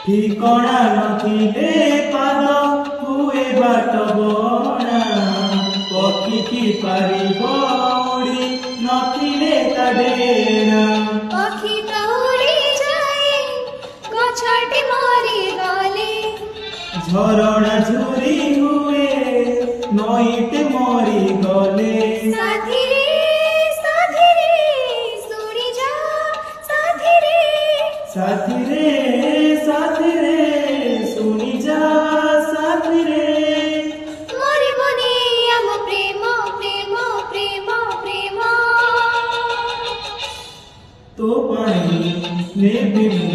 ठिकणा नथिले पाद हुए बाट बणा पक्षी की पारिब उड़ी नथिले ता डेणा पक्षी तो उड़ी जाए गछटी मरी गले झरणा झुरी हुए नईटे मरी गले साथी रे सुनी जा साथी रे सुनी जा साथी रे मरिबनी आम प्रेम प्रेम प्रेम प्रेम तो पानी नेबी मु